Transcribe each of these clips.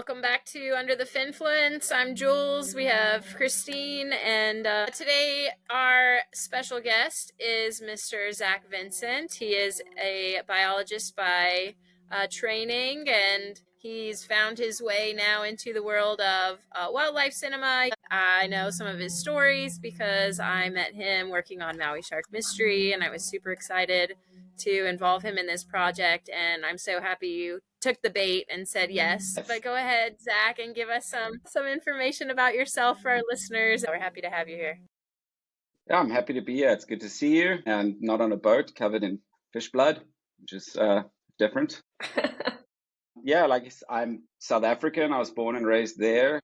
Welcome back to Under the Finfluence. I'm Jules. We have Christine, and today our special guest is Mr. Zach Vincent. He is a biologist by training, and he's found his way now into the world of wildlife cinema. I know some of his stories because I met him working on Maui Shark Mystery, and I was super excited to involve him in this project, and I'm so happy you took the bait and said yes. But go ahead, Zach, and give us some information about yourself for our listeners. We're happy to have you here. Yeah, I'm happy to be here. It's good to see you, and not on a boat covered in fish blood, which is different. Yeah, I'm South African. I was born and raised there.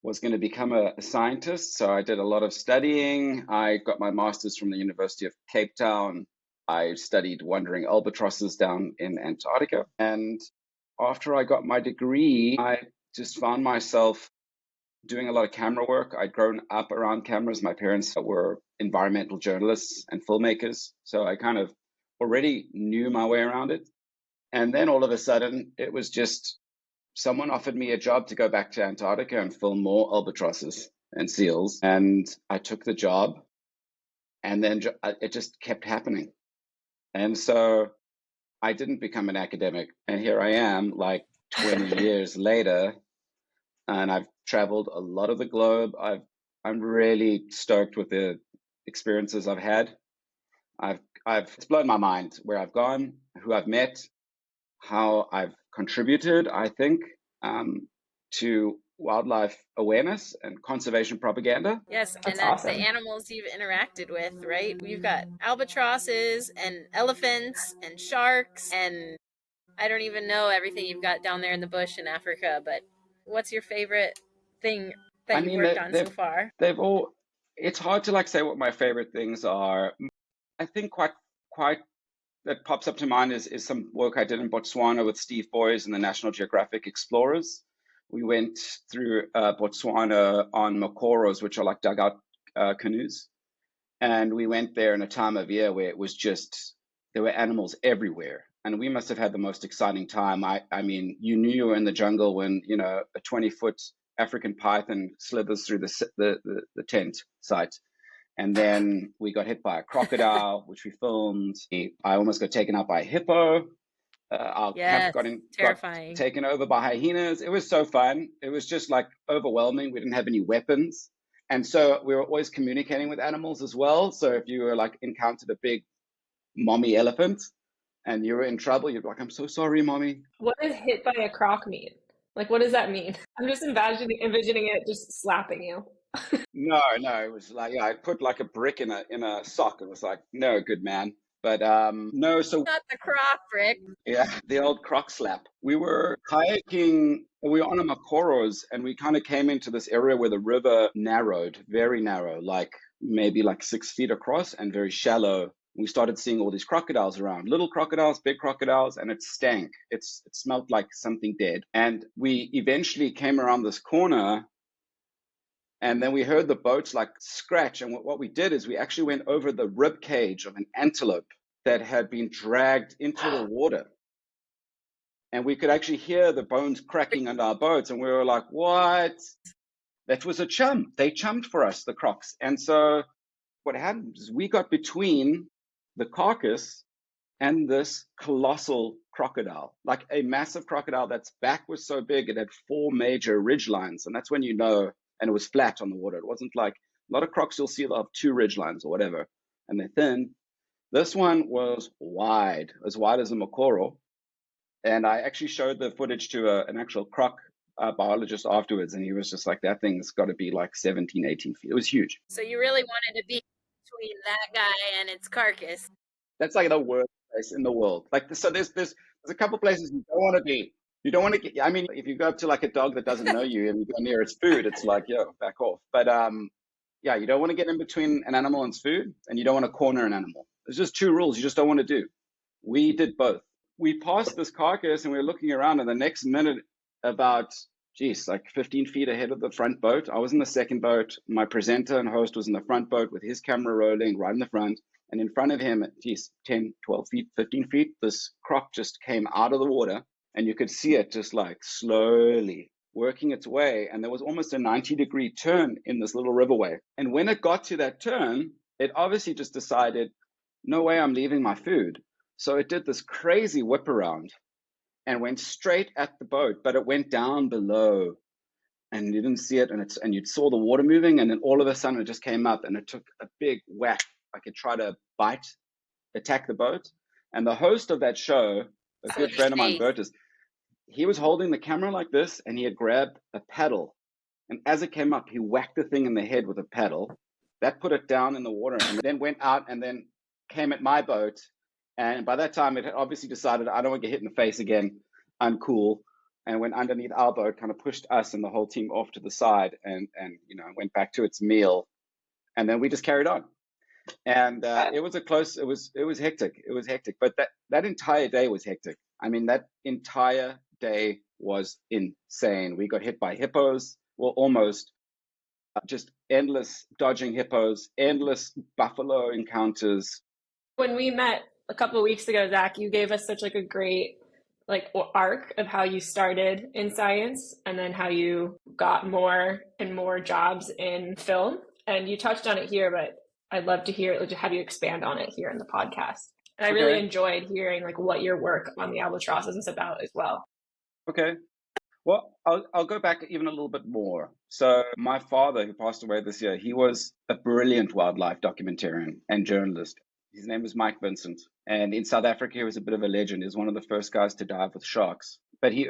Was going to become a scientist, so I did a lot of studying. I got my master's from the University of Cape Town. I studied wandering albatrosses down in Antarctica. And after I got my degree, I just found myself doing a lot of camera work. I'd grown up around cameras. My parents were environmental journalists and filmmakers, so I kind of already knew my way around it. And then all of a sudden, it was just someone offered me a job to go back to Antarctica and film more albatrosses and seals. And I took the job, and then it just kept happening. And so I didn't become an academic. And here I am, like 20 years later, and I've traveled a lot of the globe. I'm really stoked with the experiences I've had. It's blown my mind where I've gone, who I've met, how I've contributed, I think, to wildlife awareness and conservation propaganda. Yes, That's and awesome. the animals you've interacted with, right? We've got albatrosses and elephants and sharks, and I don't even know everything you've got down there in the bush in Africa, but what's your favorite thing that you've worked on so far? They've all, it's hard to say what my favorite things are. I think quite that pops up to mind is some work I did in Botswana with Steve Boys and the National Geographic Explorers. We went through Botswana on makoros, which are like dugout canoes. And we went there in a time of year where it was just, there were animals everywhere. And we must have had the most exciting time. I mean, you knew you were in the jungle when, a 20-foot African python slithers through the tent site. And then we got hit by a crocodile, which we filmed. I almost got taken out by a hippo. Our camp got taken over by hyenas. It was so fun. It was just overwhelming. We didn't have any weapons. And so we were always communicating with animals as well. So if you were encountered a big mommy elephant and you were in trouble, you'd be like, I'm so sorry, mommy. What does hit by a croc mean? What does that mean? I'm just envisioning it just slapping you. No, it was I put a brick in a sock. It was no, good man. But no, so not the croc brick. Yeah, the old croc slap. We were kayaking. We were on a makoros, and we kind of came into this area where the river narrowed, very narrow, maybe 6 feet across, and very shallow. We started seeing all these crocodiles around, little crocodiles, big crocodiles, and it stank. It smelled like something dead. And we eventually came around this corner. And then we heard the boats scratch. And what we did is we actually went over the rib cage of an antelope that had been dragged into the water. And we could actually hear the bones cracking under our boats. And we were like, what? That was a chum. They chummed for us, the crocs. And so what happened is we got between the carcass and this colossal crocodile, a massive crocodile that's back was so big, it had 4 major ridge lines. And that's when you know. And it was flat on the water. It wasn't a lot of crocs you'll see, they'll have 2 ridge lines or whatever, and they're thin. This one was as wide as a makoro. And I actually showed the footage to an actual croc biologist afterwards, and he was just that thing's got to be 17, 18 feet. It was huge. So you really wanted to be between that guy and its carcass. That's the worst place in the world. So there's a couple places you don't want to be. You don't want to get, I mean, if you go up to a dog that doesn't know you and you go near its food, it's yo, back off. But yeah, you don't want to get in between an animal and its food, and you don't want to corner an animal. There's just 2 rules you just don't want to do. We did both. We passed this carcass and we were looking around, and the next minute, about, 15 feet ahead of the front boat, I was in the second boat. My presenter and host was in the front boat with his camera rolling right in the front. And in front of him, 10, 12 feet, 15 feet, this croc just came out of the water, and you could see it just like slowly working its way. And there was almost a 90-degree turn in this little riverway. And when it got to that turn, it obviously just decided, no way I'm leaving my food. So it did this crazy whip around and went straight at the boat, but it went down below and you didn't see it. And you saw the water moving, and then all of a sudden it just came up and it took a big whack, like it tried to attack the boat. And the host of that show, a good friend of mine, Bertus, he was holding the camera like this, and he had grabbed a paddle. And as it came up, he whacked the thing in the head with a paddle. That put it down in the water, and then went out and then came at my boat. And by that time, it had obviously decided, I don't want to get hit in the face again. I'm cool. And went underneath our boat, kind of pushed us and the whole team off to the side, and went back to its meal. And then we just carried on. And it was hectic. It was hectic. But that entire day was hectic. I mean, that entire day was insane. We got hit by hippos. Well, almost. Just endless dodging hippos, endless buffalo encounters. When we met a couple of weeks ago, Zach, you gave us such like a great arc of how you started in science and then how you got more and more jobs in film. And you touched on it here, but I'd love to have you expand on it here in the podcast. And I really enjoyed hearing what your work on the albatrosses is about as well. Okay. Well, I'll go back even a little bit more. So my father, who passed away this year, he was a brilliant wildlife documentarian and journalist. His name was Zach Vincent. And in South Africa, he was a bit of a legend. He was one of the first guys to dive with sharks. But he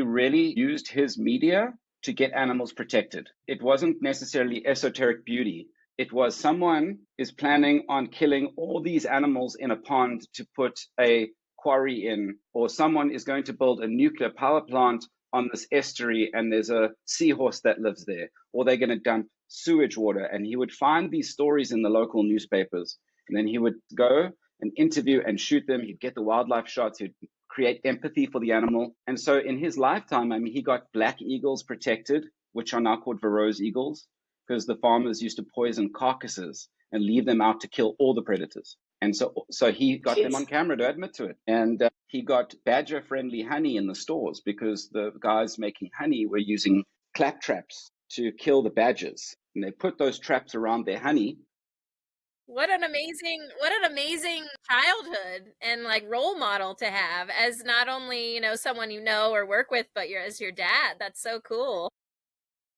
really used his media to get animals protected. It wasn't necessarily esoteric beauty. It was someone is planning on killing all these animals in a pond to put a quarry in, or someone is going to build a nuclear power plant on this estuary and there's a seahorse that lives there, or they're going to dump sewage water. And he would find these stories in the local newspapers, and then he would go and interview and shoot them. He'd get the wildlife shots. He'd create empathy for the animal. And so in his lifetime, I mean, he got black eagles protected, which are now called Varro's eagles, because the farmers used to poison carcasses and leave them out to kill all the predators. And so he got them on camera to admit to it. And he got badger-friendly honey in the stores because the guys making honey were using clap traps to kill the badgers. And they put those traps around their honey. What an amazing childhood and role model to have as not only, someone you know or work with, but as your dad. That's so cool.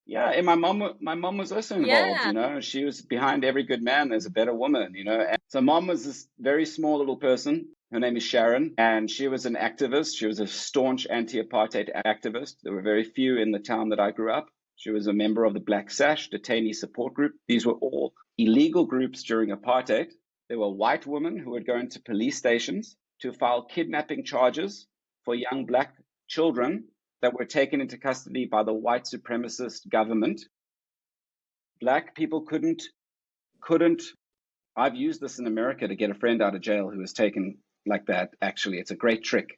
Yeah, and my mom was also involved, she was behind every good man, there's a better woman, And so mom was this very small little person. Her name is Sharon, and she was an activist. She was a staunch anti-apartheid activist. There were very few in the town that I grew up. She was a member of the Black Sash detainee support group. These were all illegal groups during apartheid. There were white women who would go into police stations to file kidnapping charges for young black children that were taken into custody by the white supremacist government. Black people couldn't, I've used this in America to get a friend out of jail who was taken like that. Actually, it's a great trick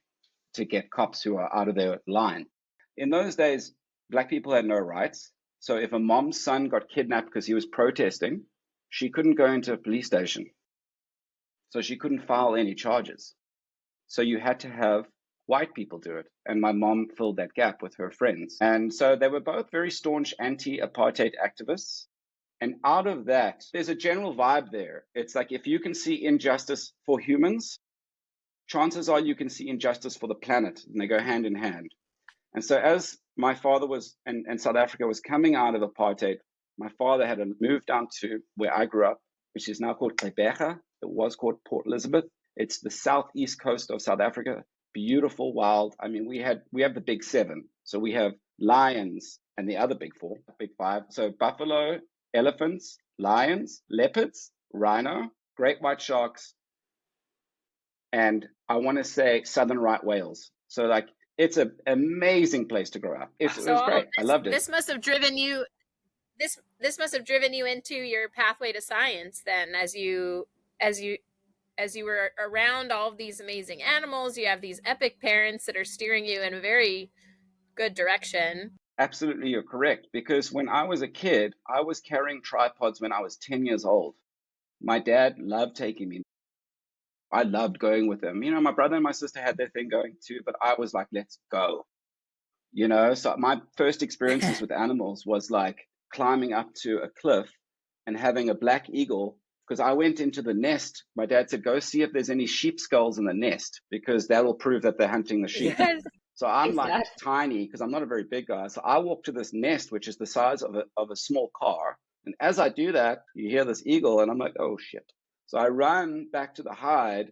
to get cops who are out of their line. In those days, black people had no rights. So if a mom's son got kidnapped because he was protesting, she couldn't go into a police station. So she couldn't file any charges. So you had to have white people do it. And my mom filled that gap with her friends. And so they were both very staunch anti-apartheid activists. And out of that, there's a general vibe there. It's like if you can see injustice for humans, chances are you can see injustice for the planet, and they go hand in hand. And so as my father was, and South Africa was coming out of apartheid, my father had moved down to where I grew up, which is now called Gqeberha. It was called Port Elizabeth. It's the southeast coast of South Africa. Beautiful, wild. I mean, we have the big seven. So we have lions and the other big five. So buffalo, elephants, lions, leopards, rhino, great white sharks, and I want to say southern right whales. So it's an amazing place to grow up. It was great. I loved it. This must have driven you. This must have driven you into your pathway to science then, as you were around all of these amazing animals. You have these epic parents that are steering you in a very good direction. Absolutely, you're correct. Because when I was a kid, I was carrying tripods when I was 10 years old. My dad loved taking me. I loved going with them. My brother and my sister had their thing going too, but I was like, let's go. So my first experiences with animals was like climbing up to a cliff and having a black eagle, because I went into the nest. My dad said, go see if there's any sheep skulls in the nest, because that will prove that they're hunting the sheep. Yes. So I'm Thanks, like Dad. tiny, because I'm not a very big guy. So I walk to this nest, which is the size of a small car. And as I do that, you hear this eagle, and I'm like, oh shit. So I run back to the hide.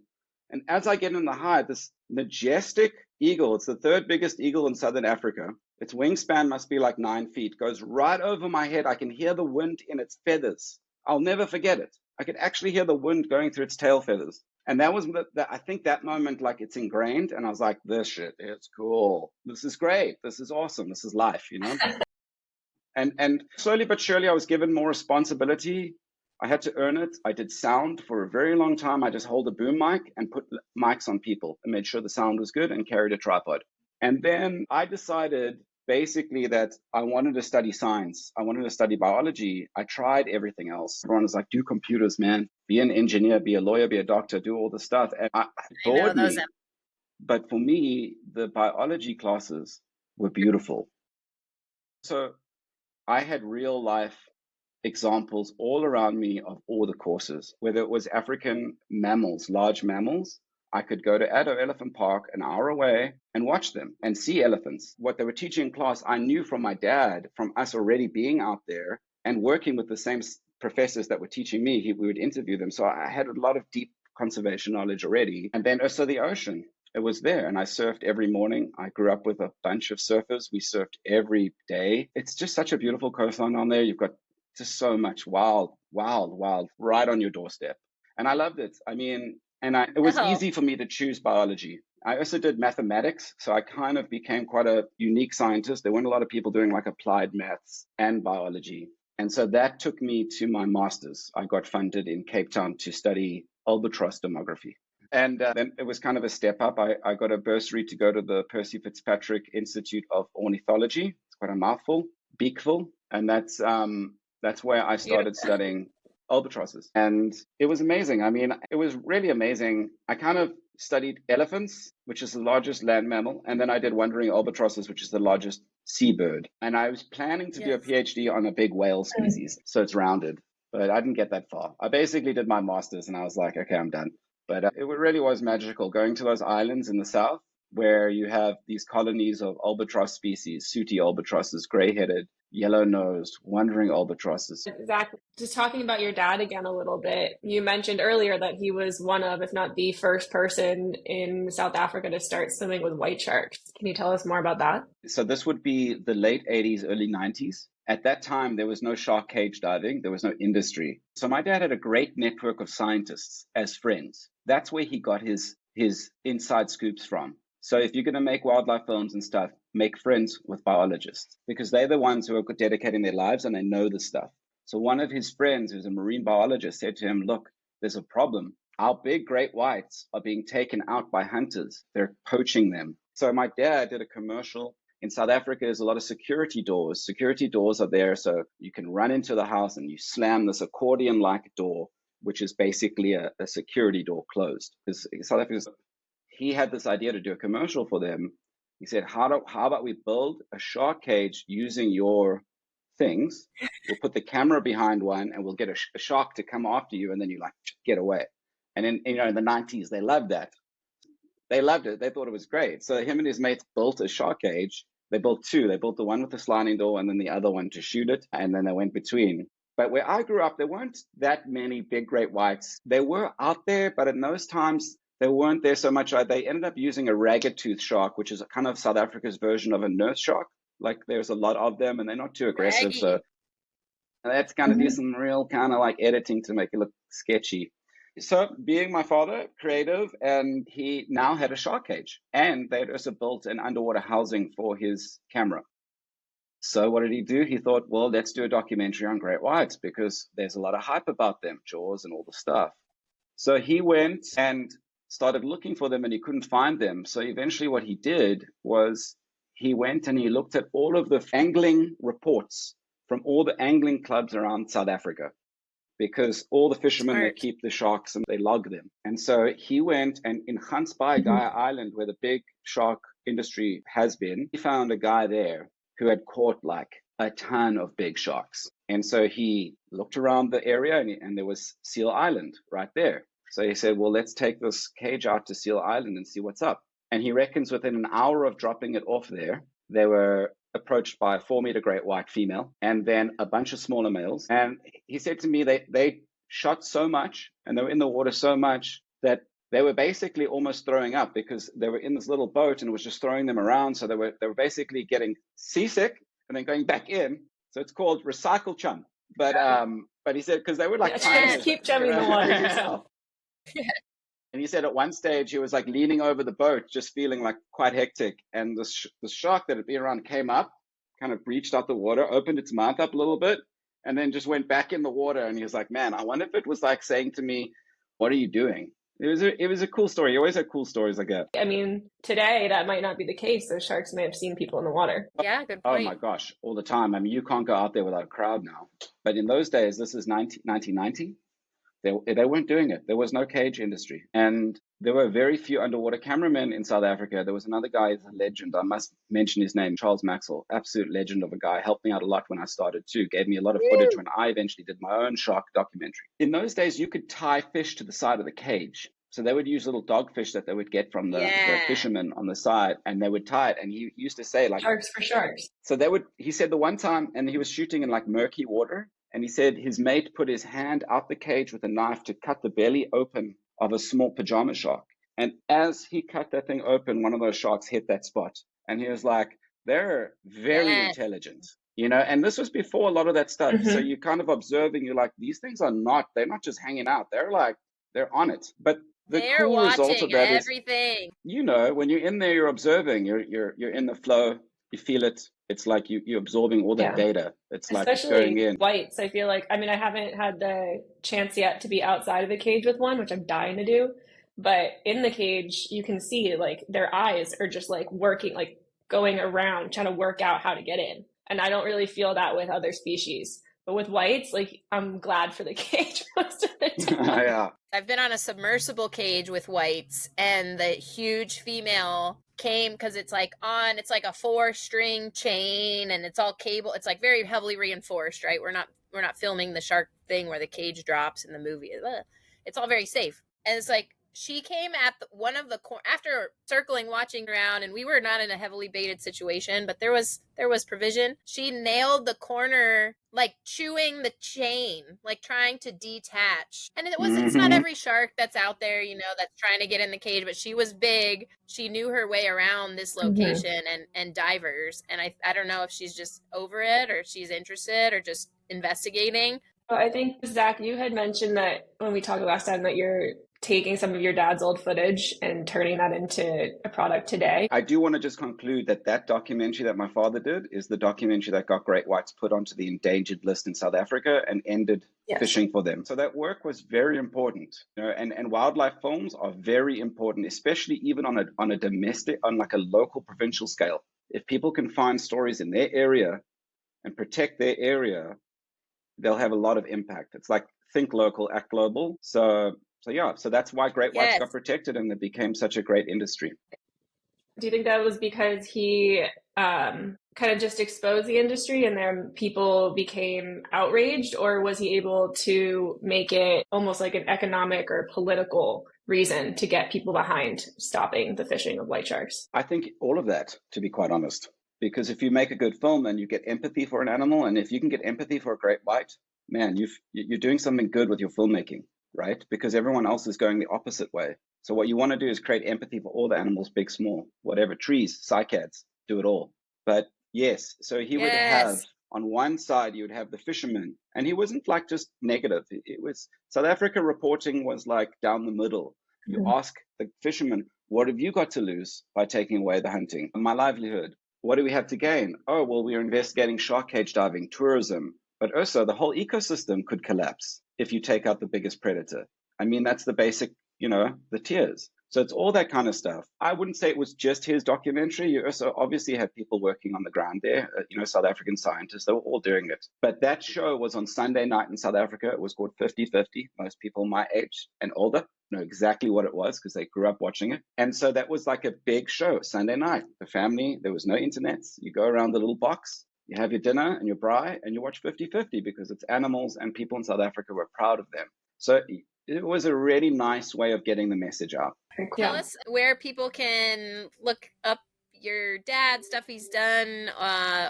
And as I get in the hide, this majestic eagle, it's the third biggest eagle in Southern Africa. Its wingspan must be like 9 feet, goes right over my head. I can hear the wind in its feathers. I'll never forget it. I could actually hear the wind going through its tail feathers. And that was, I think that moment, like, it's ingrained. And I was like, this shit, it's cool. This is great. This is awesome. This is life, And slowly but surely, I was given more responsibility. I had to earn it. I did sound for a very long time. I just hold a boom mic and put mics on people and made sure the sound was good and carried a tripod. And then I decided basically that I wanted to study science. I wanted to study biology. I tried everything else. Everyone was like, do computers, man. Be an engineer, be a lawyer, be a doctor, do all this stuff. And it bored me. But for me, the biology classes were beautiful. So I had real life examples all around me of all the courses, whether it was African mammals, large mammals. I could go to Addo Elephant Park an hour away and watch them and see elephants. What they were teaching in class, I knew from my dad, from us already being out there and working with the same professors that were teaching me. We would interview them. So I had a lot of deep conservation knowledge already. And then also the ocean. It was there, and I surfed every morning. I grew up with a bunch of surfers. We surfed every day. It's just such a beautiful coastline on there. You've got just so much wild right on your doorstep. And I loved it. I mean, it was easy for me to choose biology. I also did mathematics, so I kind of became quite a unique scientist. There weren't a lot of people doing like applied maths and biology. And so that took me to my master's. I got funded in Cape Town to study albatross demography. And then it was kind of a step up. I got a bursary to go to the Percy Fitzpatrick Institute of Ornithology. It's quite a mouthful, Beakville. And that's where I started studying albatrosses. And it was amazing. I mean, it was really amazing. I kind of studied elephants, which is the largest land mammal. And then I did wandering albatrosses, which is the largest seabird. And I was planning to do a PhD on a big whale species. So it's rounded. But I didn't get that far. I basically did my master's and I was like, okay, I'm done. But it really was magical going to those islands in the south where you have these colonies of albatross species, sooty albatrosses, gray-headed, yellow-nosed, wandering albatrosses. Zach, just talking about your dad again a little bit, you mentioned earlier that he was one of, if not the first person in South Africa to start swimming with white sharks. Can you tell us more about that? So this would be the late 80s, early 90s. At that time, there was no shark cage diving. There was no industry. So my dad had a great network of scientists as friends. That's where he got his inside scoops from. So if you're going to make wildlife films and stuff, make friends with biologists because they're the ones who are dedicating their lives and they know the stuff. So one of his friends, who's a marine biologist, said to him, look, there's a problem. Our big great whites are being taken out by hunters. They're poaching them. So my dad did a commercial. In South Africa, there's a lot of security doors. Security doors are there so you can run into the house and you slam this accordion-like door, which is basically a security door closed. Because South Africa, he had this idea to do a commercial for them. He said, how about we build a shark cage using your things? We'll put the camera behind one and we'll get a shark to come after you and then you like get away. And in the 90s, they loved that. They loved it. They thought it was great. So him and his mates built a shark cage. They built two. They built the one with the sliding door and then the other one to shoot it. And then they went between. But where I grew up, there weren't that many big great whites. They were out there, but in those times, they weren't there so much. They ended up using a ragged tooth shark, which is kind of South Africa's version of a nurse shark. Like there's a lot of them and they're not too aggressive. Raggy. So that's kind of do some real kind of like editing to make it look sketchy. So being my father, creative, and he now had a shark cage and they had also built an underwater housing for his camera. So what did he do? He thought, well, let's do a documentary on great whites because there's a lot of hype about them, Jaws and all the stuff. So he went and started looking for them and he couldn't find them. So eventually what he did was he went and he looked at all of the angling reports from all the angling clubs around South Africa, because all the fishermen, they Smart. keep the sharks and they log them. And so he went, and in Gansbaai Island, where the big shark industry has been, he found a guy there who had caught like a ton of big sharks. And so he looked around the area, and there was Seal Island right there. So he said, well, let's take this cage out to Seal Island and see what's up. And he reckons within an hour of dropping it off there, they were approached by a 4-meter great white female and then a bunch of smaller males. And he said to me, they shot so much and they were in the water so much that they were basically almost throwing up, because they were in this little boat and it was just throwing them around. So they were basically getting seasick and then going back in. So it's called recycle chum. But he said, because they were like, just keep chumming the water yourself. And he said at one stage he was like leaning over the boat, just feeling like quite hectic. And the shark that had been around came up, kind of breached out the water, opened its mouth up a little bit, and then just went back in the water. And he was like, man, I wonder if it was like saying to me, what are you doing? It was a cool story. You always have cool stories like that. I mean, today that might not be the case. Those sharks may have seen people in the water. Yeah, good point. Oh my gosh, all the time. I mean, you can't go out there without a crowd now. But in those days, this is 1990. They weren't doing it. There was no cage industry. And there were very few underwater cameramen in South Africa. There was another guy, he's a legend. I must mention his name, Charles Maxwell, absolute legend of a guy. Helped me out a lot when I started too. Gave me a lot of footage when I eventually did my own shark documentary. In those days, you could tie fish to the side of the cage. So they would use little dogfish that they would get from the fishermen on the side, and they would tie it. And he used to say, like, sharks for sharks. So he said the one time, and he was shooting in like murky water, and he said his mate put his hand out the cage with a knife to cut the belly open of a small pajama shark. And as he cut that thing open, one of those sharks hit that spot. And he was like, they're very intelligent, and this was before a lot of that stuff. So you're kind of observing, you're like, they're not just hanging out. They're on it. But they're cool watching result of that everything. When you're in there, you're observing, you're in the flow, you feel it. It's like you're absorbing all that data. It's like going in. Whites, I feel like, I mean, I haven't had the chance yet to be outside of the cage with one, which I'm dying to do. But in the cage, you can see like their eyes are just like working, like going around, trying to work out how to get in. And I don't really feel that with other species. But with whites, like, I'm glad for the cage most of the time. Yeah. I've been on a submersible cage with whites, and the huge female came because it's like a 4-string chain, and it's all cable. It's like very heavily reinforced, right? We're not filming the shark thing where the cage drops in the movie. It's all very safe. And it's like, she came at one of the after circling, watching around, and we were not in a heavily baited situation, but there was provision. She nailed the corner, like chewing the chain, like trying to detach. And it's not every shark that's out there, that's trying to get in the cage, but she was big. She knew her way around this location and divers. And I don't know if she's just over it, or if she's interested, or just investigating. Well, I think, Zach, you had mentioned that when we talked last time that you're taking some of your dad's old footage and turning that into a product today. I do want to just conclude that documentary that my father did is the documentary that got great whites put onto the endangered list in South Africa and ended fishing for them. So that work was very important, and wildlife films are very important, especially even on a domestic, on like a local provincial scale. If people can find stories in their area and protect their area, they'll have a lot of impact. It's like think local, act global. So that's why great whites got protected, and it became such a great industry. Do you think that was because he kind of just exposed the industry and then people became outraged, or was he able to make it almost like an economic or political reason to get people behind stopping the fishing of white sharks? I think all of that, to be quite honest. Because if you make a good film and you get empathy for an animal, and if you can get empathy for a great white, man, you're doing something good with your filmmaking, right? Because everyone else is going the opposite way. So what you want to do is create empathy for all the animals, big, small, whatever, trees, cycads, do it all. But yes, so he would have, on one side, you would have the fishermen, and he wasn't like just negative. It was, South Africa reporting was like down the middle. You ask the fishermen, what have you got to lose by taking away the hunting? My livelihood. What do we have to gain? Oh, well, we're investigating shark cage diving, tourism, but also the whole ecosystem could collapse if you take out the biggest predator. I mean, that's the basic, the tiers. So it's all that kind of stuff. I wouldn't say it was just his documentary. You also obviously had people working on the ground there, South African scientists. They were all doing it. But that show was on Sunday night in South Africa. It was called 50-50. Most people my age and older know exactly what it was because they grew up watching it. And so that was like a big show, Sunday night. The family, there was no internet. You go around the little box, you have your dinner and your braai, and you watch 50-50 because it's animals and people in South Africa were proud of them. So it was a really nice way of getting the message out. Tell us where people can look up your dad, stuff he's done,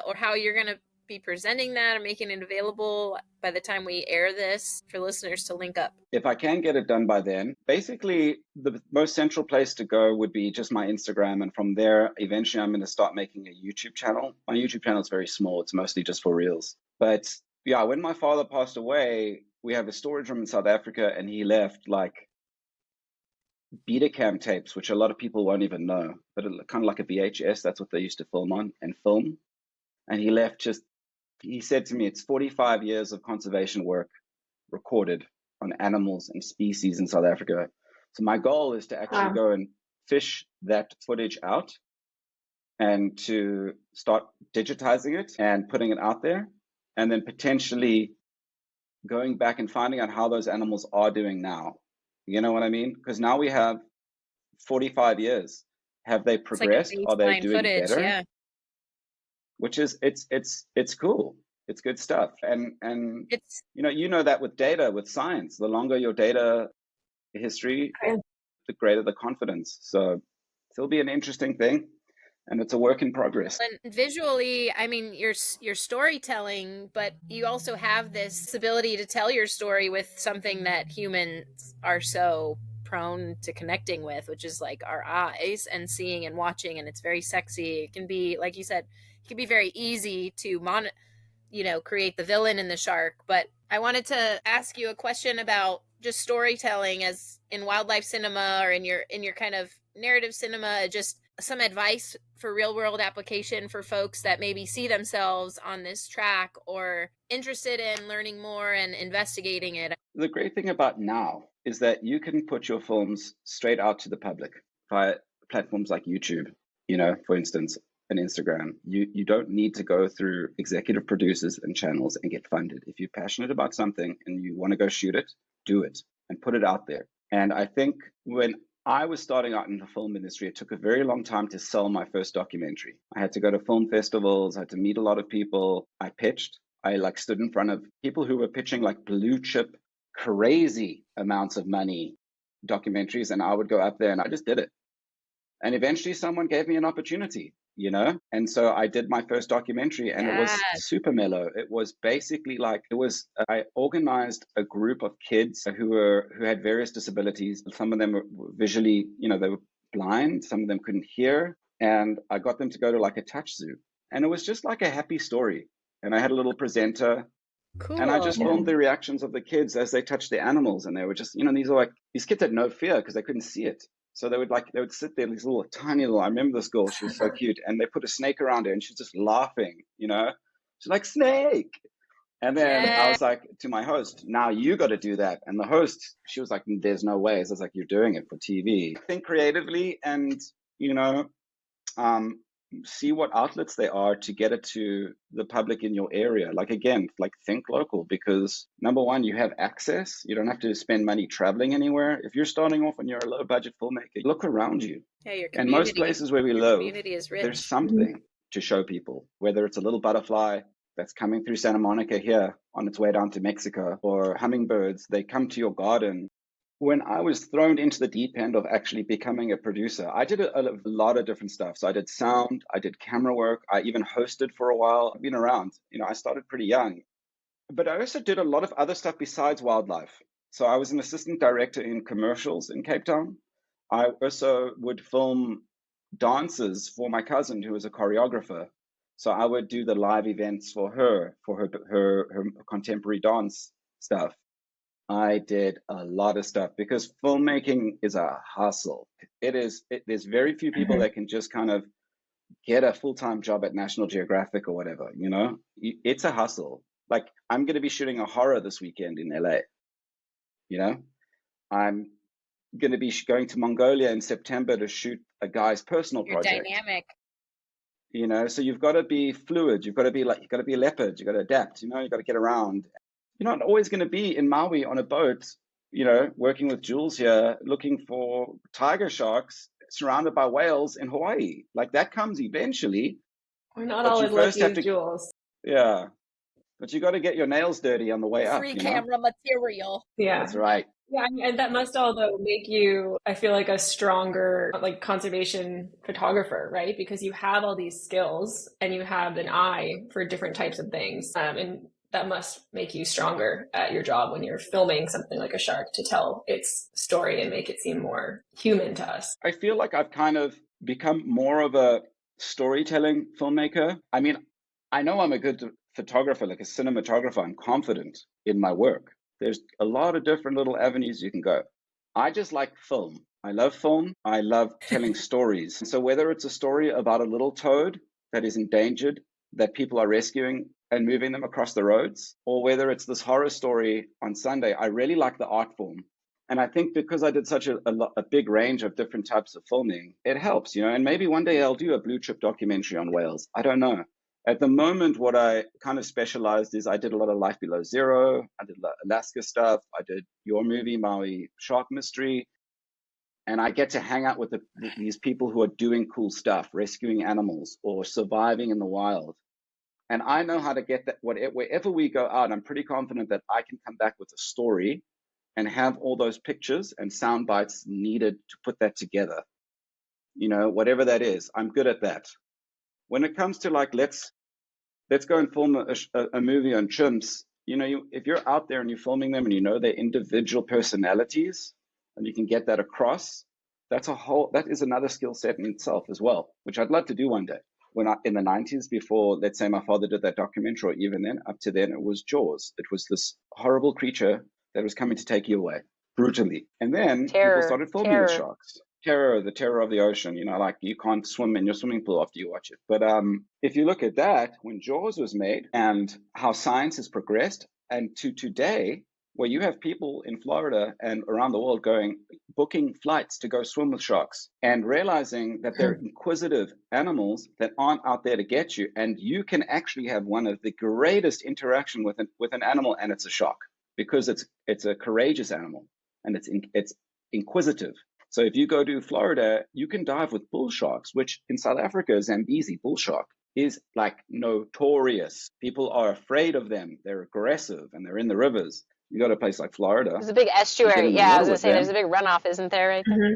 or how you're going to be presenting that or making it available by the time we air this for listeners to link up. If I can get it done by then, basically the most central place to go would be just my Instagram. And from there, eventually I'm going to start making a YouTube channel. My YouTube channel is very small. It's mostly just for reels. But yeah, when my father passed away, we have a storage room in South Africa, and he left like Betacam tapes, which a lot of people won't even know, but kind of like a VHS. That's what they used to film on and film. And he left he said to me, it's 45 years of conservation work recorded on animals and species in South Africa. So my goal is to actually go and fish that footage out and to start digitizing it and putting it out there, and then potentially going back and finding out how those animals are doing now. You know what I mean? Because now we have 45 years. Have they progressed? Like are they doing footage, better? Yeah. Which is it's cool. It's good stuff. And it's you know that with data, with science, the longer your data history, the greater the confidence. So it'll be an interesting thing. And it's a work in progress. And visually, I mean, you're storytelling, but you also have this ability to tell your story with something that humans are so prone to connecting with, which is like our eyes and seeing and watching. And it's very sexy. It can be, like you said, it can be very easy to create the villain in the shark. But I wanted to ask you a question about just storytelling as in wildlife cinema or in your kind of narrative cinema, just some advice for real world application for folks that maybe see themselves on this track or interested in learning more and investigating it. The great thing about now is that you can put your films straight out to the public via platforms like YouTube, for instance, and Instagram. You don't need to go through executive producers and channels and get funded. If you're passionate about something and you want to go shoot it, do it and put it out there. And I think when I was starting out in the film industry, it took a very long time to sell my first documentary. I had to go to film festivals. I had to meet a lot of people. I pitched. I stood in front of people who were pitching like blue chip, crazy amounts of money documentaries. And I would go up there and I just did it. And eventually someone gave me an opportunity, And so I did my first documentary, and it was super mellow. It was basically I organized a group of kids who had various disabilities. Some of them were visually, they were blind. Some of them couldn't hear. And I got them to go to like a touch zoo. And it was just like a happy story. And I had a little presenter. Cool. And I just filmed the reactions of the kids as they touched the animals. And they were just, these kids had no fear because they couldn't see it. So they would sit there, these little tiny I remember this girl, she was so cute. And they put a snake around her and she's just laughing, She's like, snake. And then I was like to my host, now you got to do that. And the host, she was like, there's no way. So I was like, you're doing it for TV. Think creatively and, see what outlets there are to get it to the public in your area. Think local, because number one, you have access. You don't have to spend money traveling anywhere. If you're starting off and you're a low budget filmmaker, look around you. Yeah, your community. And most places where we live, is rich. There's something to show people, whether it's a little butterfly that's coming through Santa Monica here on its way down to Mexico, or hummingbirds, they come to your garden. When I was thrown into the deep end of actually becoming a producer, I did a lot of different stuff. So I did sound, I did camera work, I even hosted for a while. I've been around, I started pretty young. But I also did a lot of other stuff besides wildlife. So I was an assistant director in commercials in Cape Town. I also would film dances for my cousin, who was a choreographer. So I would do the live events for her contemporary dance stuff. I did a lot of stuff because filmmaking is a hustle. There's very few people that can just kind of get a full-time job at National Geographic or whatever, It's a hustle. Like, I'm going to be shooting a horror this weekend in LA. I'm going to be going to Mongolia in September to shoot a guy's personal You're project. dynamic. So you've got to be fluid. You've got to be a leopard. You've got to adapt. You've got to get around. You're not always going to be in Maui on a boat, working with Jules here, looking for tiger sharks surrounded by whales in Hawaii. Like, that comes eventually. We're not but always you first lucky have as to, Jules. Yeah. But you got to get your nails dirty on the way up. Free camera material. Yeah. That's right. Yeah, and that must although make you, I feel like, a stronger conservation photographer, right? Because you have all these skills and you have an eye for different types of things. And that must make you stronger at your job when you're filming something like a shark to tell its story and make it seem more human to us. I feel like I've kind of become more of a storytelling filmmaker. I mean, I know I'm a good photographer, like a cinematographer. I'm confident in my work. There's a lot of different little avenues you can go. I just like film. I love film. I love telling stories. And so whether it's a story about a little toad that is endangered, that people are rescuing and moving them across the roads, or whether it's this horror story on Sunday, I really like the art form. And I think because I did such a big range of different types of filming, it helps, and maybe one day I'll do a blue chip documentary on whales. I don't know. At the moment, what I kind of specialized is I did a lot of Life Below Zero. I did Alaska stuff. I did your movie, Maui Shark Mystery. And I get to hang out with these people who are doing cool stuff, rescuing animals or surviving in the wild. And I know how to get that. Wherever we go out, I'm pretty confident that I can come back with a story and have all those pictures and sound bites needed to put that together. Whatever that is, I'm good at that. When it comes to like, let's go and film a movie on chimps, if you're out there and you're filming them and their individual personalities and you can get that across, that is another skill set in itself as well, which I'd love to do one day. In the 90s, before, let's say, my father did that documentary, or even then, up to then, it was Jaws. It was this horrible creature that was coming to take you away brutally. And then people started filming with sharks. The terror of the ocean, like you can't swim in your swimming pool after you watch it. But if you look at that, when Jaws was made and how science has progressed, and to today, where you have people in Florida and around the world booking flights to go swim with sharks and realizing that they're inquisitive animals that aren't out there to get you. And you can actually have one of the greatest interaction with an animal, and it's a shark, because it's a courageous animal and it's inquisitive. So if you go to Florida, you can dive with bull sharks, which in South Africa, Zambezi bull shark is like notorious. People are afraid of them. They're aggressive and they're in the rivers. You go to a place like Florida. There's a big estuary. Yeah, I was going to say, there's a big runoff, isn't there, right there?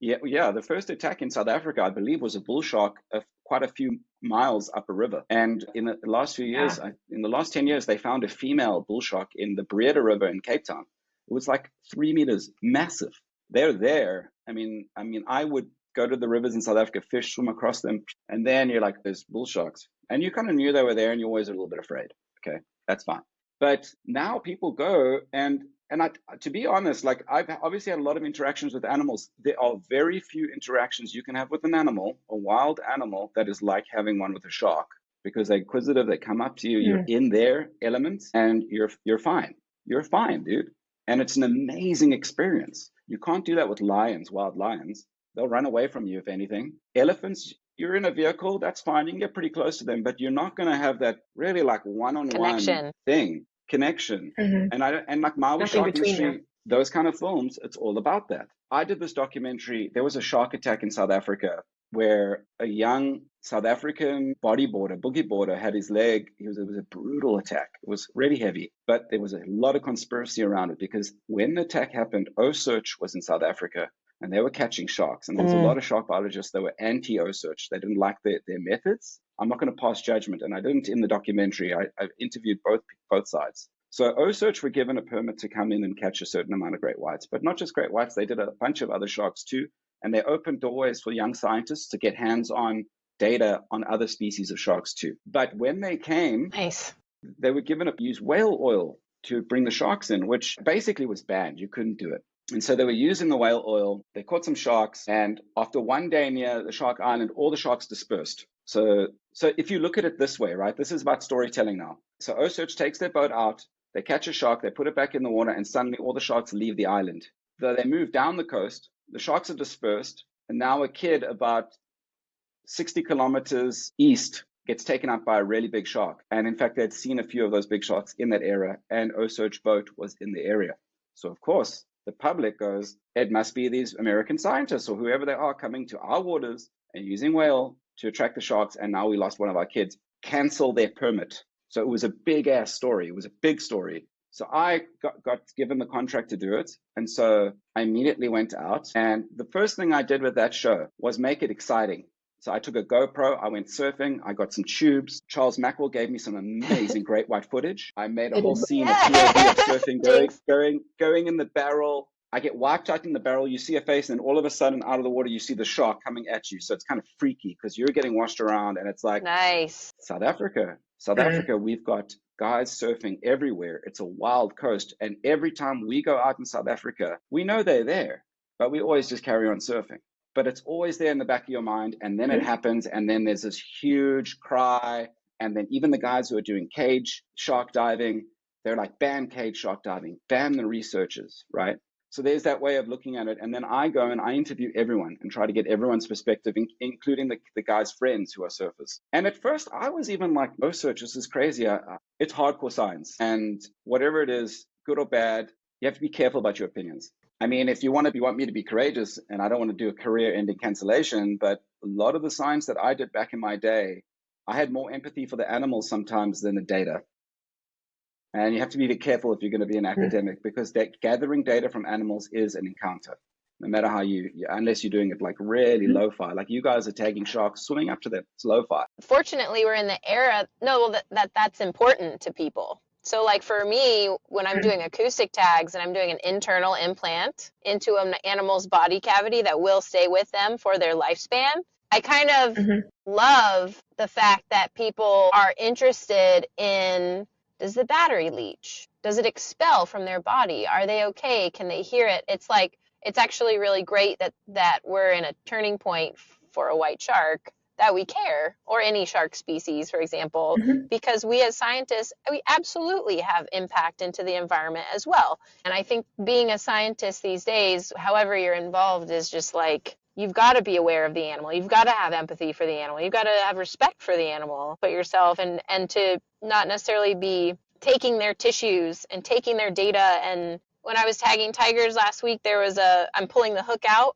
Mm-hmm. Yeah. The first attack in South Africa, I believe, was a bull shark of quite a few miles up a river. And in the last few years, in the last 10 years, they found a female bull shark in the Breede River in Cape Town. It was like 3 meters, massive. They're there. I mean, I would go to the rivers in South Africa, fish, swim across them, and then you're like, there's bull sharks. And you kind of knew they were there, and you're always a little bit afraid. Okay, that's fine. But now people go, and to be honest, like, I've obviously had a lot of interactions with animals. There are very few interactions you can have with an animal, a wild animal, that is like having one with a shark, because they're inquisitive. They come up to you, you're in their element, and you're fine. You're fine, dude. And it's an amazing experience. You can't do that with lions, wild lions. They'll run away from you, if anything. Elephants, you're in a vehicle, that's fine. You can get pretty close to them, but you're not going to have that really like one-on-one connection. And like Maui Shark Mystery, those kind of films, it's all about that. I did this documentary. There was a shark attack in South Africa where a young South African boogie boarder, had his leg. It was a brutal attack. It was really heavy, but there was a lot of conspiracy around it, because when the attack happened, O-Search was in South Africa and they were catching sharks. And there was a lot of shark biologists that were anti-O-Search. They didn't like their methods. I'm not going to pass judgment. And I didn't in the documentary. I interviewed both sides. So O-Search were given a permit to come in and catch a certain amount of great whites, but not just great whites. They did a bunch of other sharks too. And they opened doorways for young scientists to get hands-on data on other species of sharks too. But when they came, they were given use whale oil to bring the sharks in, which basically was banned. You couldn't do it. And so they were using the whale oil. They caught some sharks. And after one day near the Shark Island, all the sharks dispersed. So if you look at it this way, right, this is about storytelling now. So O-Search takes their boat out. They catch a shark. They put it back in the water. And suddenly all the sharks leave the island. they moved down the coast, the sharks are dispersed, and now a kid about 60 kilometers east gets taken out by a really big shark. And in fact, they'd seen a few of those big sharks in that area, and Osage boat was in the area. So of course, the public goes, it must be these American scientists or whoever they are coming to our waters and using whale to attract the sharks, and now we lost one of our kids. Cancel their permit. So it was a big ass story. It was a big story. So I got given the contract to do it. And so I immediately went out. And the first thing I did with that show was make it exciting. So I took a GoPro, I went surfing, I got some tubes. Charles Mackwell gave me some amazing great white footage. I made a whole scene of POV of surfing, going in the barrel. I get wiped out in the barrel, you see a face, and all of a sudden out of the water, you see the shark coming at you. So it's kind of freaky because you're getting washed around, and it's like, nice. South Africa, we've got guys surfing everywhere. It's a wild coast. And every time we go out in South Africa, we know they're there, but we always just carry on surfing. But it's always there in the back of your mind. And then it happens. And then there's this huge cry. And then even the guys who are doing cage shark diving, they're like, ban cage shark diving, ban the researchers, right? So there's that way of looking at it. And then I go and I interview everyone and try to get everyone's perspective, including the guys' friends who are surfers. And at first I was even like, no, search, this is crazy. It's hardcore science. And whatever it is, good or bad, you have to be careful about your opinions. I mean, if you want me to be courageous, and I don't want to do a career-ending cancellation, but a lot of the science that I did back in my day, I had more empathy for the animals sometimes than the data. And you have to be careful if you're going to be an academic, because gathering data from animals is an encounter. No matter how unless you're doing it like really lo-fi, like you guys are tagging sharks, swimming up to them, it's lo-fi. Fortunately, we're in the era, that's important to people. So like for me, when I'm doing acoustic tags and I'm doing an internal implant into an animal's body cavity that will stay with them for their lifespan, I kind of love the fact that people are interested in, does the battery leach? Does it expel from their body? Are they okay? Can they hear it? It's like, it's actually really great that we're in a turning point for a white shark, that we care, or any shark species, for example, because we as scientists, we absolutely have impact into the environment as well. And I think being a scientist these days, however you're involved, is just like, you've got to be aware of the animal. You've got to have empathy for the animal. You've got to have respect for the animal, but yourself, and to not necessarily be taking their tissues and taking their data. And when I was tagging tigers last week, I'm pulling the hook out.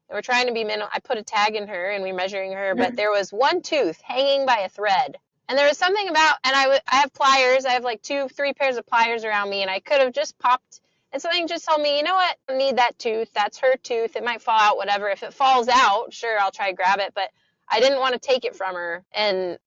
And we're trying to be minimal. I put a tag in her and we're measuring her, but there was one tooth hanging by a thread. And there was something about, and I have pliers. I have like 2-3 pairs of pliers around me, and I could have just popped, and something just told me, you know what, I need that tooth. That's her tooth. It might fall out, whatever. If it falls out, sure, I'll try to grab it, but I didn't want to take it from her. And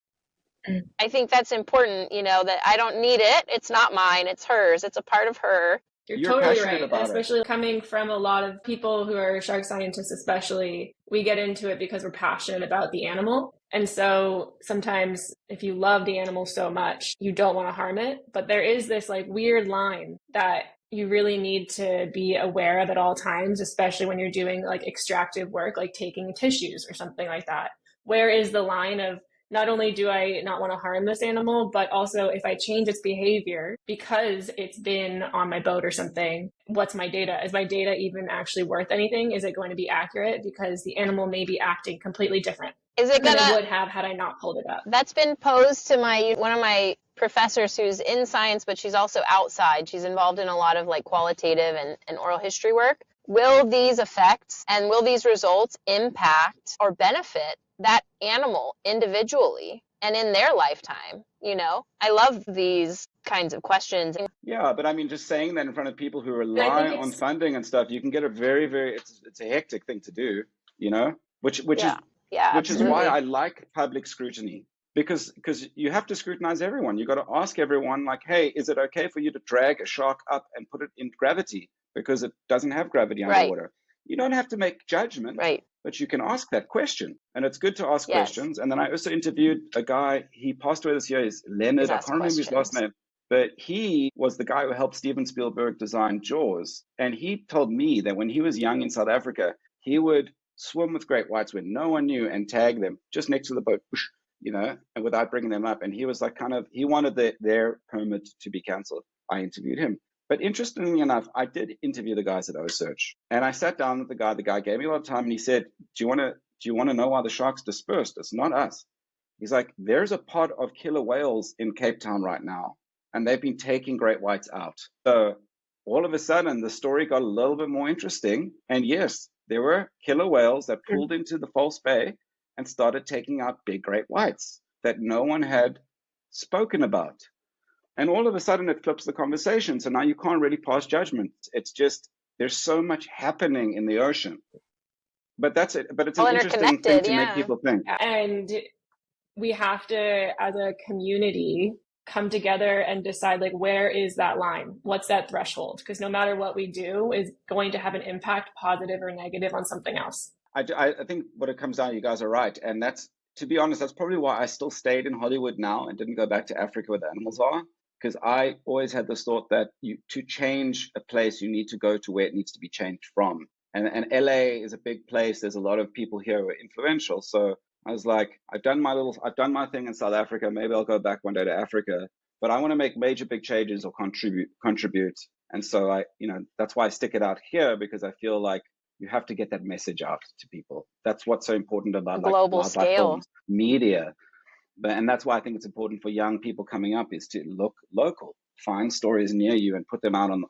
I think that's important, that I don't need it. It's not mine. It's hers. It's a part of her. You're totally right. Especially coming from a lot of people who are shark scientists, especially, we get into it because we're passionate about the animal. And so sometimes if you love the animal so much, you don't want to harm it. But there is this like weird line that you really need to be aware of at all times, especially when you're doing like extractive work, like taking tissues or something like that. Where is the line of, not only do I not want to harm this animal, but also if I change its behavior because it's been on my boat or something, what's my data? Is my data even actually worth anything? Is it going to be accurate? Because the animal may be acting completely different than it would have had I not pulled it up. That's been posed to one of my professors who's in science, but she's also outside. She's involved in a lot of like qualitative and oral history work. Will these effects and will these results impact or benefit that animal individually and in their lifetime? I love these kinds of questions. Yeah, but I mean, just saying that in front of people who rely on funding and stuff, you can get a very, very, it's a hectic thing to do, which is why I like public scrutiny, because you have to scrutinize everyone. You got to ask everyone, like, hey, is it okay for you to drag a shark up and put it in gravity because it doesn't have gravity underwater? Right. You don't have to make judgment. Right. But you can ask that question, and it's good to ask questions. And then I also interviewed a guy, he passed away this year, he's Leonard, I can't remember his last name, but he was the guy who helped Steven Spielberg design Jaws. And he told me that when he was young in South Africa, he would swim with great whites when no one knew and tag them just next to the boat, and without bringing them up. And he was like he wanted their permit to be cancelled. I interviewed him. But interestingly enough, I did interview the guys at O-Search, and I sat down with the guy. The guy gave me a lot of time, and he said, do you want to know why the sharks dispersed? It's not us. He's like, there's a pod of killer whales in Cape Town right now, and they've been taking great whites out. So all of a sudden, the story got a little bit more interesting. And yes, there were killer whales that pulled into the False Bay and started taking out big great whites that no one had spoken about. And all of a sudden, it flips the conversation. So now you can't really pass judgment. It's just, there's so much happening in the ocean. But that's it. But it's an interesting thing to make people think. And we have to, as a community, come together and decide, like, where is that line? What's that threshold? Because no matter what we do is going to have an impact, positive or negative, on something else. I think what it comes down, you guys are right. And that's, to be honest, that's probably why I still stayed in Hollywood now and didn't go back to Africa where the animals are. Because I always had this thought that to change a place, you need to go to where it needs to be changed from. And LA is a big place. There's a lot of people here who are influential. So I was like, I've done my thing in South Africa. Maybe I'll go back one day to Africa, but I want to make major big changes or contribute. And so that's why I stick it out here, because I feel like you have to get that message out to people. That's what's so important about global scale media. And that's why I think it's important for young people coming up is to look local, find stories near you and put them out on,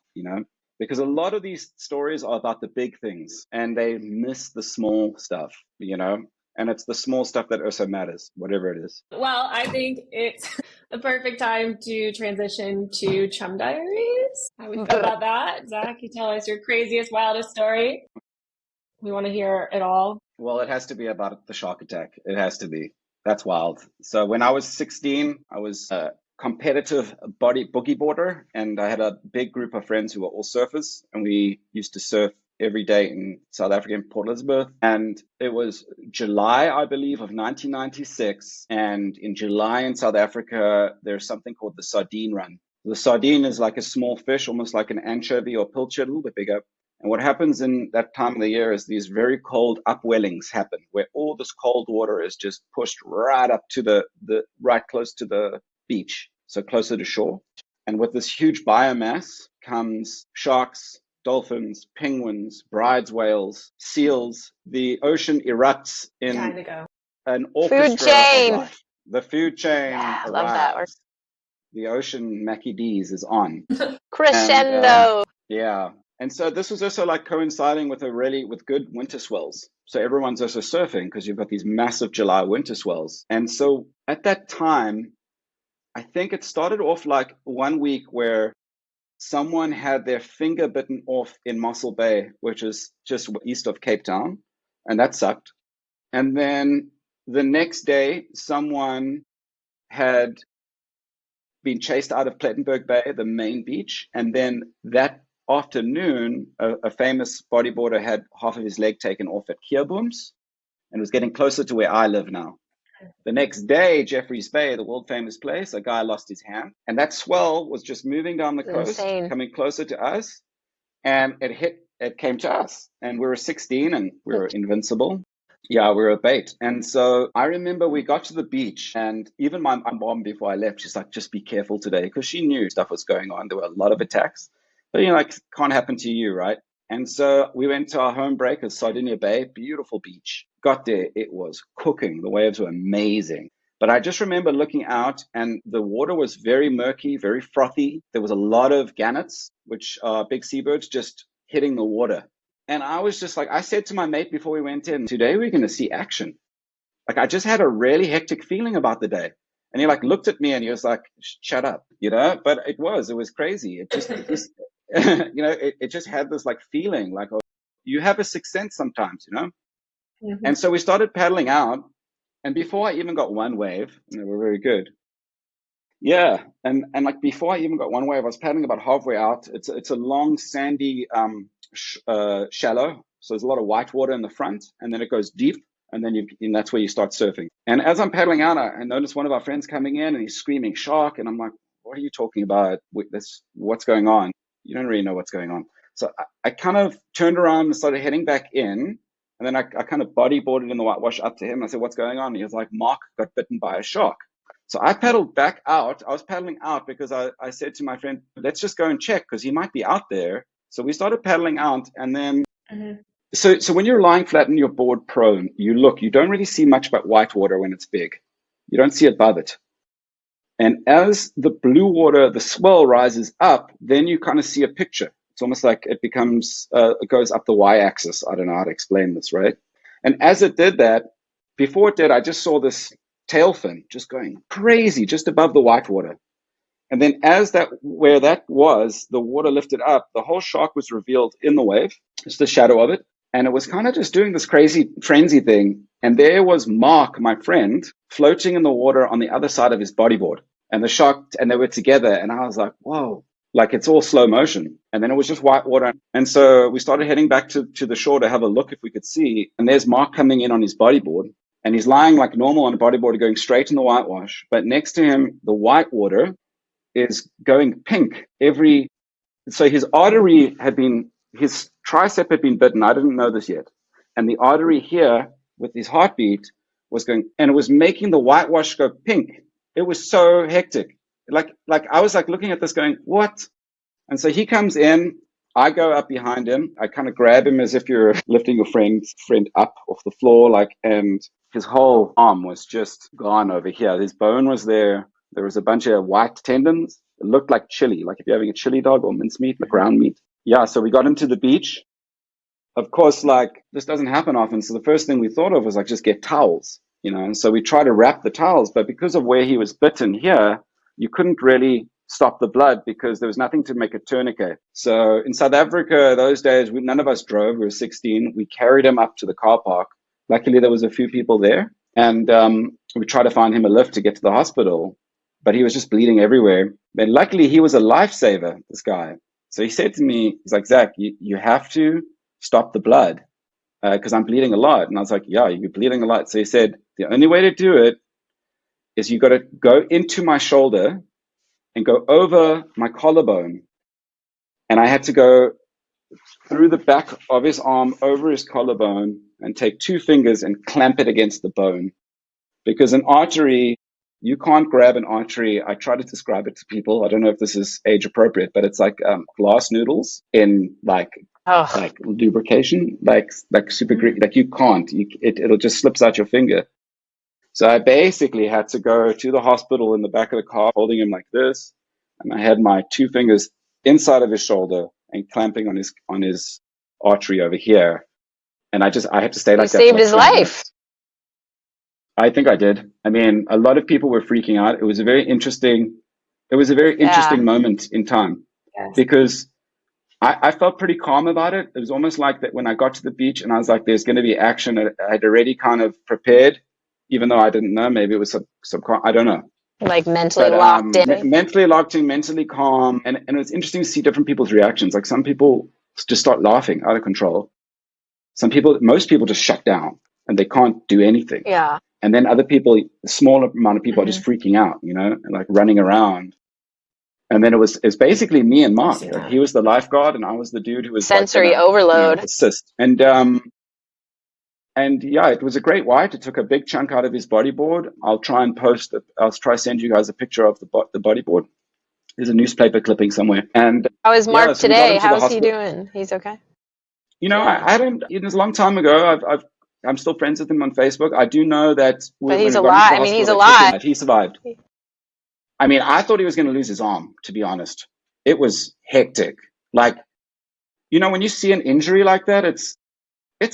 because a lot of these stories are about the big things and they miss the small stuff, and it's the small stuff that also matters, whatever it is. Well, I think it's the perfect time to transition to Chum Diaries. How we feel about that? Zach, you tell us your craziest, wildest story. We want to hear it all. Well, it has to be about the shark attack. It has to be. That's wild. So when I was 16, I was a competitive boogie boarder, and I had a big group of friends who were all surfers, and we used to surf every day in South Africa, in Port Elizabeth. And it was July, I believe, of 1996. And in July in South Africa, there's something called the sardine run. The sardine is like a small fish, almost like an anchovy or pilchard, a little bit bigger. And what happens in that time of the year is these very cold upwellings happen, where all this cold water is just pushed right up to right close to the beach, so closer to shore. And with this huge biomass comes sharks, dolphins, penguins, bride's whales, seals. The ocean erupts in an orchestra food chain. Of life. The food chain arrives. Love that. The ocean Mackie D's is on. Crescendo. And so this was also like coinciding with with good winter swells. So everyone's also surfing because you've got these massive July winter swells. And so at that time, I think it started off like one week where someone had their finger bitten off in Mossel Bay, which is just east of Cape Town. And that sucked. And then the next day, someone had been chased out of Plettenberg Bay, the main beach. And then that afternoon, a famous bodyboarder had half of his leg taken off at Keerbooms and was getting closer to where I live now. The next day, Jeffreys Bay, the world famous place, a guy lost his hand, and that swell was just moving down the coast, coming closer to us, and it came to us, and we were 16 and we were invincible. Yeah, we were a bait. And so I remember we got to the beach, and even my mom, before I left, she's like, just be careful today, because she knew stuff was going on. There were a lot of attacks, but can't happen to you, right? And so we went to our home break at Sardinia Bay, beautiful beach. Got there, it was cooking. The waves were amazing. But I just remember looking out, and the water was very murky, very frothy. There was a lot of gannets, which are big seabirds, just hitting the water. And I was just like, I said to my mate before we went in, today we're going to see action. Like, I just had a really hectic feeling about the day. And he looked at me and he was like, shut up, but it was crazy. It just it just had this feeling like, oh, you have a sixth sense sometimes, Mm-hmm. And so we started paddling out, and before I even got one wave, we're very good. Yeah. And before I even got one wave, I was paddling about halfway out. It's a long, sandy, shallow. So there's a lot of white water in the front, and then it goes deep. And then that's where you start surfing. And as I'm paddling out, I noticed one of our friends coming in, and he's screaming shark. And I'm like, what are you talking about? What's going on? You don't really know what's going on. So I kind of turned around and started heading back in. And then I kind of bodyboarded in the whitewash up to him. I said, what's going on? And he was like, Mark got bitten by a shark. So I paddled back out. I was paddling out because I said to my friend, let's just go and check because he might be out there. So we started paddling out, and then so when you're lying flat and you're board prone, you don't really see much but white water when it's big. You don't see above it. And as the blue water, the swell rises up, then you kind of see a picture. It's almost like it becomes, it goes up the y-axis. I don't know how to explain this, right? And as it did that, before it did, I just saw this tail fin just going crazy, just above the white water. And then where that was, the water lifted up, the whole shark was revealed in the wave, just the shadow of it. And it was kind of just doing this crazy frenzy thing. And there was Mark, my friend, floating in the water on the other side of his bodyboard. And the shark, and they were together. And I was like, whoa, like it's all slow motion. And then it was just white water. And so we started heading back to the shore to have a look if we could see. And there's Mark coming in on his bodyboard. And he's lying like normal on a bodyboard, going straight in the whitewash. But next to him, the white water is going pink. So his artery his tricep had been bitten. I didn't know this yet. And the artery here with his heartbeat was going, and it was making the whitewash go pink. It was so hectic. Like I was like looking at this going, what? And so he comes in, I go up behind him. I kind of grab him as if you're lifting your friend up off the floor, and his whole arm was just gone over here. His bone was there. There was a bunch of white tendons. It looked like chili, like if you're having a chili dog or mincemeat, like ground meat. Yeah, so we got him to the beach. Of course, this doesn't happen often. So the first thing we thought of was just get towels, and so we tried to wrap the towels, but because of where he was bitten here, you couldn't really stop the blood because there was nothing to make a tourniquet. So in South Africa, those days, none of us drove. We were 16. We carried him up to the car park. Luckily, there was a few people there. And we tried to find him a lift to get to the hospital, but he was just bleeding everywhere. Then luckily, he was a lifesaver, this guy. So he said to me, he's like, Zach, you have to stop the blood because I'm bleeding a lot. And I was like, yeah, you're bleeding a lot. So he said, the only way to do it is you got to go into my shoulder and go over my collarbone. And I had to go through the back of his arm, over his collarbone, and take 2 fingers and clamp it against the bone. Because an artery, you can't grab an artery. I try to describe it to people. I don't know if this is age appropriate, but it's like glass noodles in like lubrication, like super grease. Like you can't. It'll just slips out your finger. So I basically had to go to the hospital in the back of the car, holding him like this, and I had my 2 fingers inside of his shoulder and clamping on his artery over here. And I had to stay like that. You saved his life. I think I did. I mean, a lot of people were freaking out. It was a very interesting moment in time because I felt pretty calm about it. It was almost like that when I got to the beach and I was like, there's going to be action. I had already kind of prepared, even though I didn't know. Maybe it was I don't know. Like mentally locked in. Mentally locked in, mentally calm. And it was interesting to see different people's reactions. Like some people just start laughing out of control. Most people just shut down and they can't do anything. Yeah. And then other people, a small amount of people are just freaking out, and like running around. And then it was basically me and Mark. He was the lifeguard and I was the dude who was sensory overload. Assist. And yeah, it was a great white. It took a big chunk out of his bodyboard. I'll try send you guys a picture of the bodyboard. There's a newspaper clipping somewhere. And how is Mark today? How's he doing? He's okay. I don't. It was a long time ago. I'm still friends with him on Facebook. I do know that. But he's alive. I mean, he's alive. He survived. I mean, I thought he was going to lose his arm, to be honest. It was hectic. Like, when you see an injury like that, it's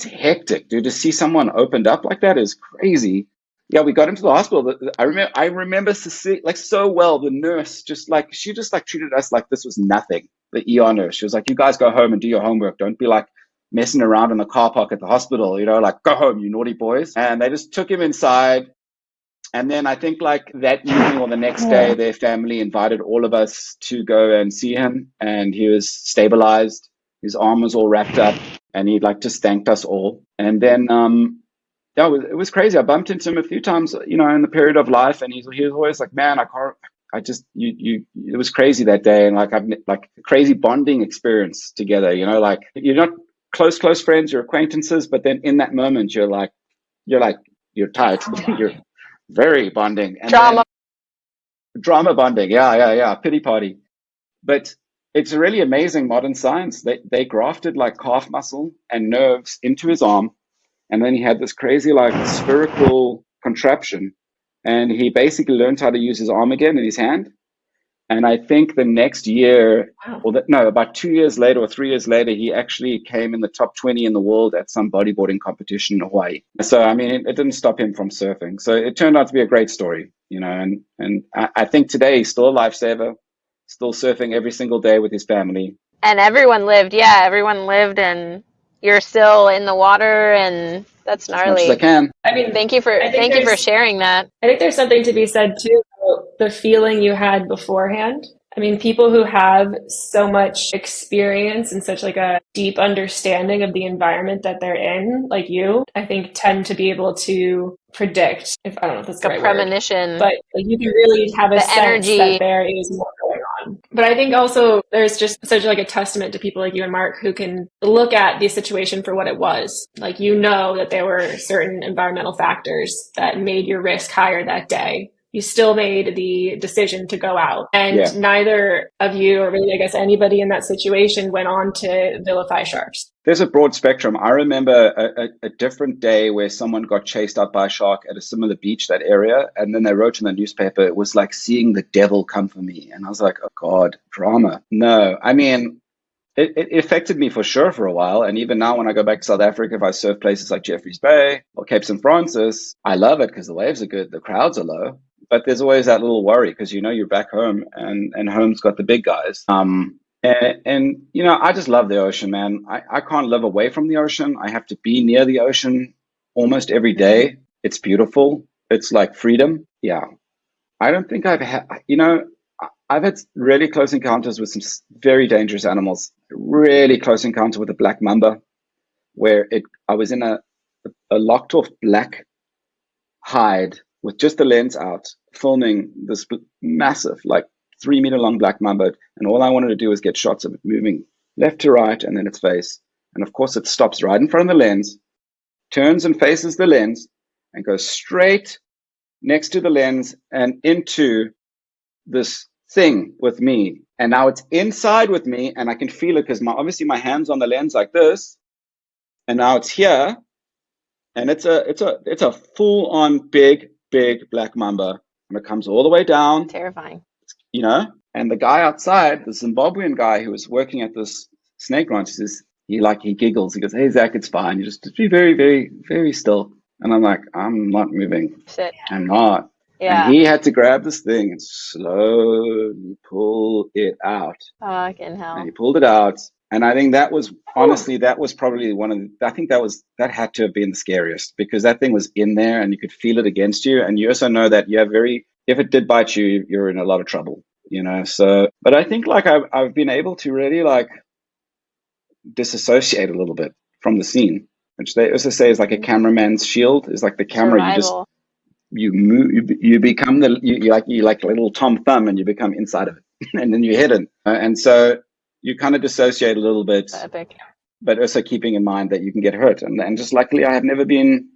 hectic, dude. To see someone opened up like that is crazy. Yeah, we got him to the hospital. I remember so well. The nurse she treated us like this was nothing. The ER nurse, she was like, "You guys go home and do your homework. Don't be like messing around in the car park at the hospital. Go home, you naughty boys." And they just took him inside. And then I think like that evening or the next day, their family invited all of us to go and see him, and he was stabilized. His arm was all wrapped up, and he just thanked us all. And then it was crazy. I bumped into him a few times, in the period of life, and he was always like, "Man, it was crazy that day," and I've crazy bonding experience together. You're not close friends, you're acquaintances, but then in that moment, you're tight, you're very bonding. And Drama. Drama bonding. Yeah. Pity party. But it's really amazing modern science. They grafted like calf muscle and nerves into his arm. And then he had this crazy like spherical contraption. And he basically learned how to use his arm again in his hand. And I think the next year, Wow. about 2 years later or 3 years later, he actually came in the top 20 in the world at some bodyboarding competition in Hawaii. So, I mean, it didn't stop him from surfing. So it turned out to be a great story, and I think today he's still a lifesaver, still surfing every single day with his family. And everyone lived, and you're still in the water, and that's As much as I gnarly. can. I mean, Thank you for sharing that. I think there's something to be said too about the feeling you had beforehand. I mean, people who have so much experience and such like a deep understanding of the environment that they're in, like you, I think tend to be able to predict, if I don't know if that's the right word, Premonition. but like, you can really have a The sense energy. that there is more going on. But I think also there's just such like a testament to people like you and Mark who can look at the situation for what it was. Like, you know that there were certain environmental factors that made your risk higher that day. You still made the decision to go out. And neither of you, or really, I guess, anybody in that situation went on to vilify sharks. There's a broad spectrum. I remember a different day where someone got chased out by a shark at a similar beach, that area. And then they wrote in the newspaper, it was like seeing the devil come for me. And I was like, oh God, drama. No, I mean, it affected me for sure for a while. And even now when I go back to South Africa, if I surf places like Jeffreys Bay or Cape St. Francis, I love it because the waves are good, the crowds are low. But there's always that little worry because you're back home and home's got the big guys. And I just love the ocean, man. I can't live away from the ocean. I have to be near the ocean almost every day. It's beautiful. It's like freedom. Yeah. I don't think I've had really close encounters with some very dangerous animals. Really close encounter with a black mamba where I was in a locked off black hide with just the lens out, filming this massive, like 3 meter long black mamba. And all I wanted to do was get shots of it moving left to right and then its face. And of course, it stops right in front of the lens, turns and faces the lens, and goes straight next to the lens and into this thing with me. And now it's inside with me, and I can feel it because obviously my hand's on the lens like this. And now it's here. And it's a full on big black mamba, and it comes all the way down. Terrifying. And the guy outside, the Zimbabwean guy who was working at this snake ranch, says he giggles. He goes, "Hey Zach, it's fine. You just be very, very, very still." And I'm like, I'm not moving. Sit. I'm not. Yeah. And he had to grab this thing and slowly pull it out. Fucking hell. And he pulled it out. And I think that was, honestly, that was probably that had to have been the scariest because that thing was in there and you could feel it against you. And you also know that if it did bite you, you're in a lot of trouble, So, but I think like I've been able to really like disassociate a little bit from the scene, which they also say is like a cameraman's shield, is like the camera. Survival. You move, you become you like a little Tom Thumb and you become inside of it and then you're hidden. And so, you kind of dissociate a little bit, Epic. but also keeping in mind that you can get hurt. And just luckily, I have never been,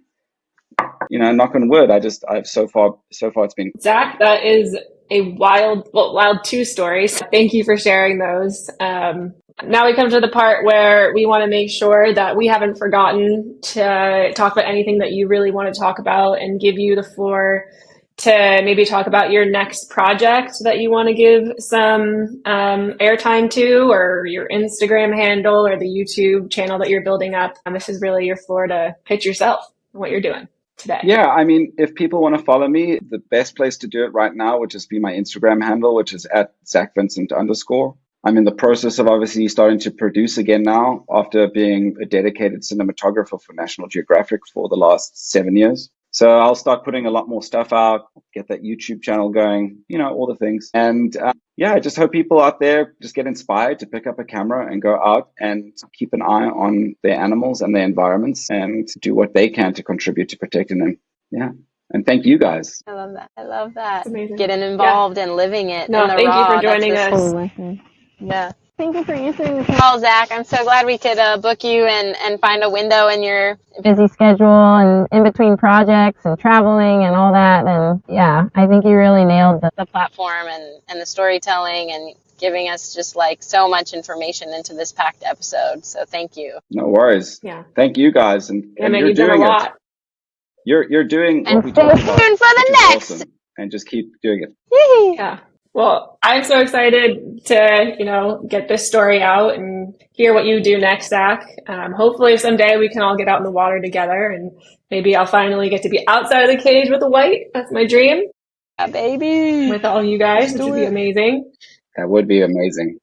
knock on wood. I've so far it's been. Zach, that is a wild 2 stories. Thank you for sharing those. Now we come to the part where we want to make sure that we haven't forgotten to talk about anything that you really want to talk about and give you the floor to maybe talk about your next project that you want to give some airtime to, or your Instagram handle or the YouTube channel that you're building up. This is really your floor to pitch yourself and what you're doing today. Yeah, I mean, if people want to follow me, the best place to do it right now would just be my Instagram handle, which is at Zach Vincent _. I'm in the process of obviously starting to produce again now after being a dedicated cinematographer for National Geographic for the last 7 years. So I'll start putting a lot more stuff out, get that YouTube channel going, all the things. And I just hope people out there just get inspired to pick up a camera and go out and keep an eye on their animals and their environments and do what they can to contribute to protecting them. Yeah. And thank you guys. I love that. I love that. Amazing. Getting involved and living it. No, in the thank raw. you for joining us. Yeah. Thank you for answering the call, Zach. I'm so glad we could book you and find a window in your busy schedule and in between projects and traveling and all that. And yeah, I think you really nailed the platform and the storytelling and giving us just like so much information into this packed episode. So thank you. No worries. Yeah. Thank you guys. And man, you're you've done a doing it. lot. You're doing what And we stay talked about, tuned for the which is next. awesome. And just keep doing it. Yeah. Well, I'm so excited to, get this story out and hear what you do next, Zach. Hopefully someday we can all get out in the water together and maybe I'll finally get to be outside of the cage with a white. That's my dream. Yeah, baby. With all you guys, which would be amazing. That would be amazing.